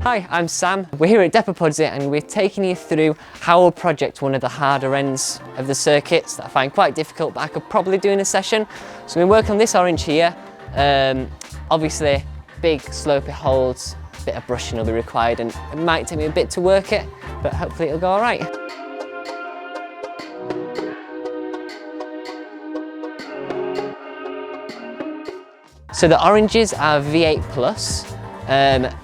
Hi, I'm Sam. We're here at Pudsey and we're taking you through how I'll project one of the harder ends of the circuits that I find quite difficult, but I could probably do in a session. So we work on this orange here. Obviously, big slopey holds, a bit of brushing will be required, and it might take me a bit to work it, but hopefully it'll go all right. So the oranges are V8 plus.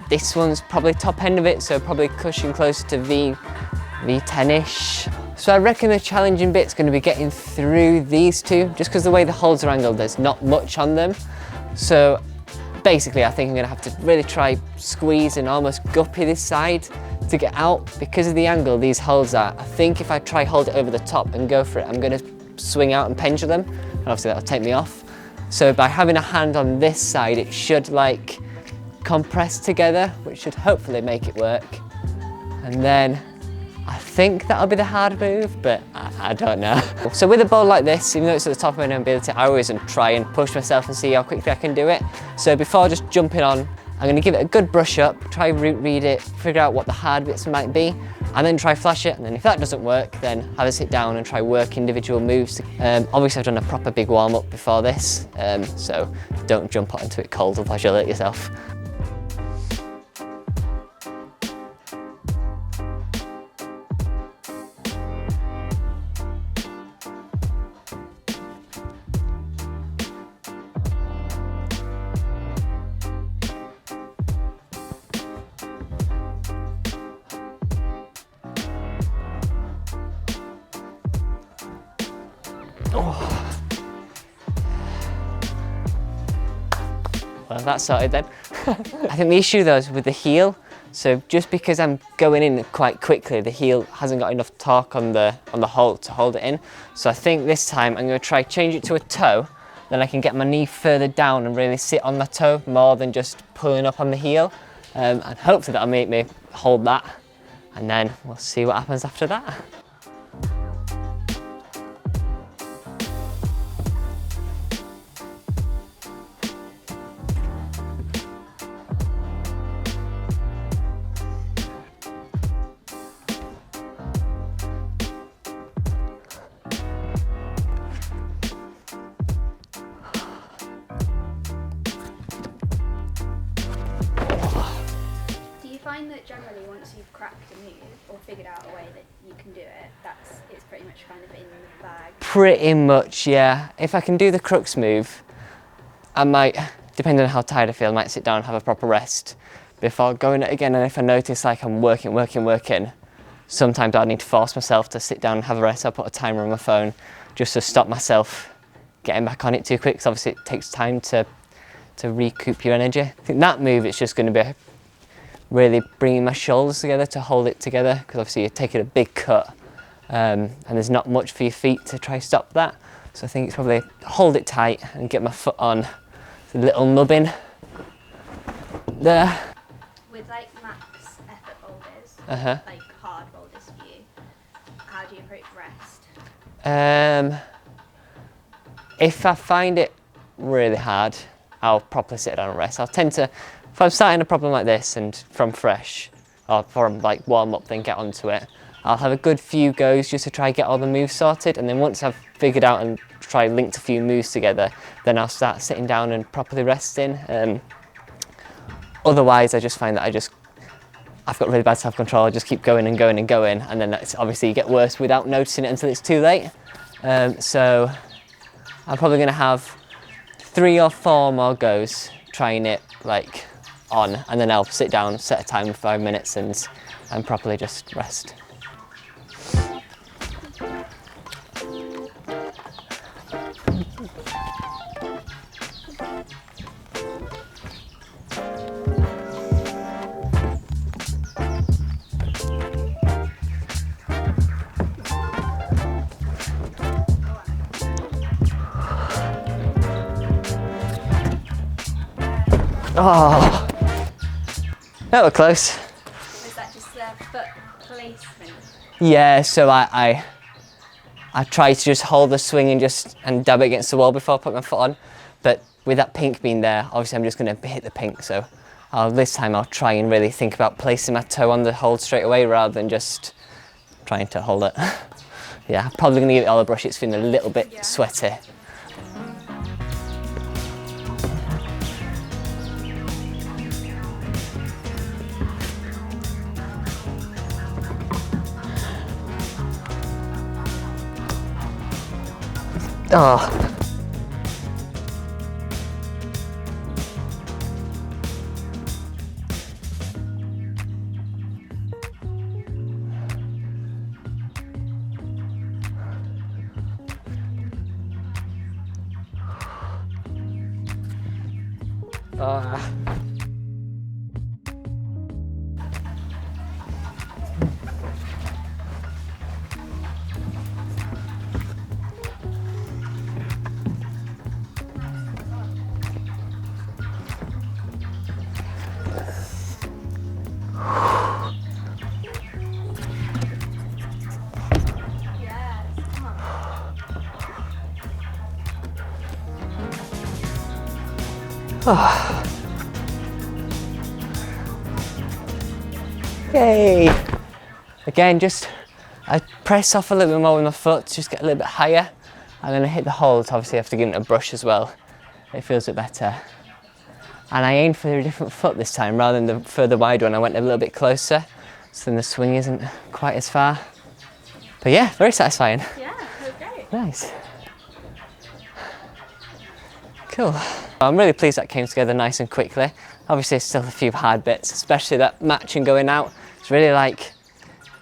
This one's probably top end of it, so probably cushion closer to V10-ish. So I reckon the challenging bit's going to be getting through these two, just because the way the holes are angled, there's not much on them. So basically I think I'm going to have to really try squeeze and almost guppy this side to get out. Because of the angle these holes are, I think if I try hold it over the top and go for it, I'm going to swing out and pendulum, and obviously that'll take me off. So by having a hand on this side, it should like compress together, which should hopefully make it work. And then I think that'll be the hard move, but I don't know. So with a bowl like this, even though it's at the top of my ability, I always try and push myself and see how quickly I can do it. So before just jumping on, I'm going to give it a good brush up, try root read it, figure out what the hard bits might be, and then try flash it. And then if that doesn't work, then have a sit down and try work individual moves. Obviously I've done a proper big warm up before this, so don't jump onto it cold, otherwise you'll hurt yourself. Oh. Well, that's sorted then. I think the issue though is with the heel. So just because I'm going in quite quickly, the heel hasn't got enough torque on the hole to hold it in. So I think this time I'm going to try change it to a toe. Then I can get my knee further down and really sit on the toe more than just pulling up on the heel. And hopefully that'll make me hold that. And then we'll see what happens after that. That generally once you've cracked a move or figured out a way that you can do it, it's pretty much kind of in the bag? Pretty much, yeah. If I can do the crux move, I might, depending on how tired I feel, I might sit down and have a proper rest before going it again. And if I notice like I'm working, sometimes I need to force myself to sit down and have a rest. I'll put a timer on my phone just to stop myself getting back on it too quick, because obviously it takes time to recoup your energy. I think that move, it's just going to be really bringing my shoulders together to hold it together, because obviously you're taking a big cut and there's not much for your feet to try stop that. So I think it's probably hold it tight and get my foot on the little nubbin there. With like max effort boulders, like hard boulders for you, how do you approach rest? If I find it really hard, I'll properly sit down and rest. I'll tend to, if I'm starting a problem like this and from fresh, or from like warm up then get onto it, I'll have a good few goes just to try get all the moves sorted, and then once I've figured out and try linked a few moves together, then I'll start sitting down and properly resting. Otherwise I just find that I've got really bad self-control. I just keep going and going and going, and then that's obviously you get worse without noticing it until it's too late. So I'm probably going to have 3 or 4 more goes trying it like on, and then I'll sit down, set a timer for 5 minutes and properly just rest. Oh, that was close. Was that just the foot placement? Yeah, so I try to just hold the swing and dab it against the wall before I put my foot on. But with that pink being there, obviously I'm just going to hit the pink, so this time I'll try and really think about placing my toe on the hold straight away rather than just trying to hold it. Yeah, I'm probably going to give it all a brush. It's feeling a little bit sweaty. Oh. Oh. Yay! Again, I press off a little bit more with my foot to just get a little bit higher, and then I hit the holds. Obviously I have to give it a brush as well. It feels a bit better. And I aimed for a different foot this time rather than the further wide one. I went a little bit closer, so then the swing isn't quite as far. But yeah, very satisfying. Yeah, that was great. Nice. Cool. I'm really pleased that came together nice and quickly. Obviously there's still a few hard bits, especially that matching going out. It's really like,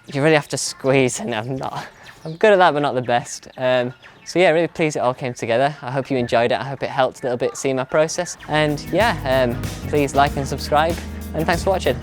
you really have to squeeze, and I'm good at that but not the best. So yeah, really pleased it all came together. I hope you enjoyed it. I hope it helped a little bit seeing my process. And yeah, please like and subscribe, and thanks for watching.